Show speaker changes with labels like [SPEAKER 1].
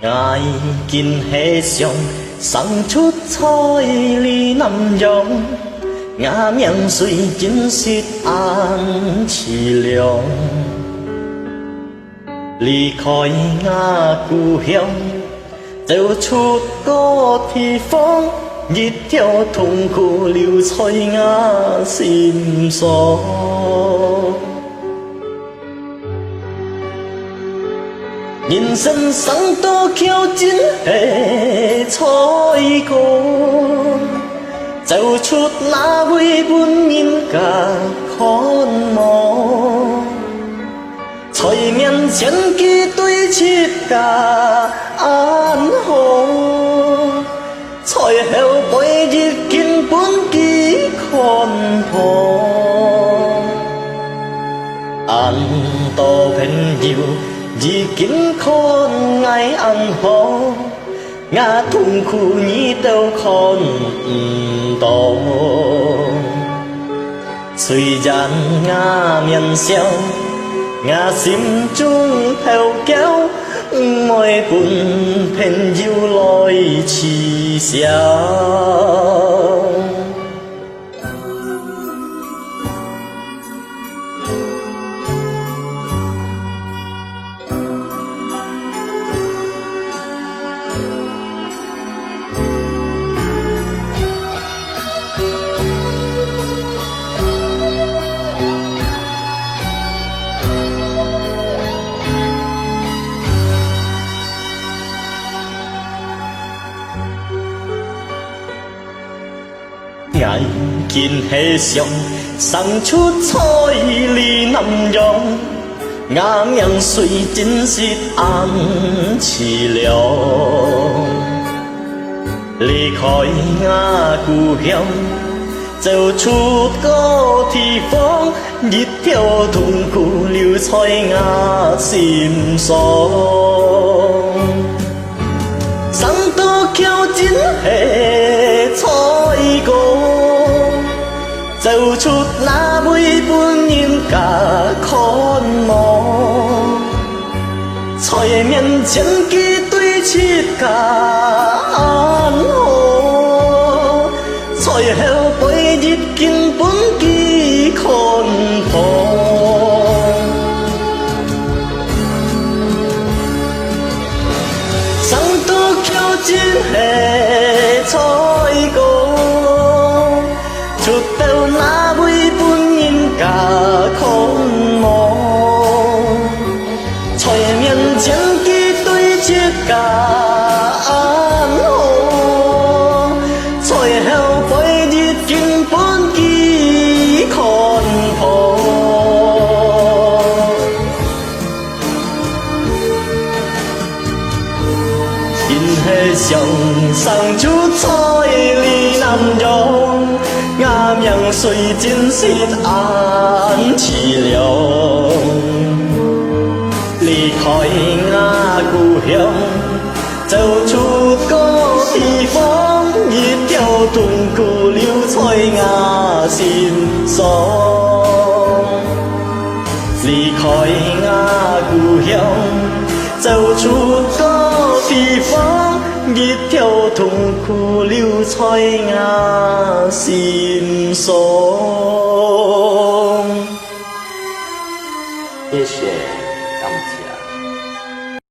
[SPEAKER 1] 愛見氣象，生出彩麗南洋，雅名雖真是安凄涼。離開我故鄉，走出個地方，一條痛苦留在我心上。人生生多橋真係彩過，走出那位本面嘅看望，在面前佢對切嘅安好，隨後背日見本佢看破，安多朋友。已經看愛安好，我痛苦你都看唔到。雖然我面笑，我心中偷嬌，愛伴朋友來恥笑。愛見氣象，生出彩麗南洋，雅名雖真是安凄涼。離開我故鄉，走出個地方，一條痛苦留在我心上。生多橋真係彩過，走出那位本應嘅看望，在面前佢對切嘅安好，隨後背日見本佢看破。生多橋真係彩過，出到那位本應嘅看望，在面前佢對切嘅安好，隨後背日見本佢看破。天氣上生出彩麗南洋，雅名雖真是安凄涼。離開我故鄉，走出個地方，一條痛苦留在我心上。離開我故鄉，走出個地方，一條痛苦留在我心上。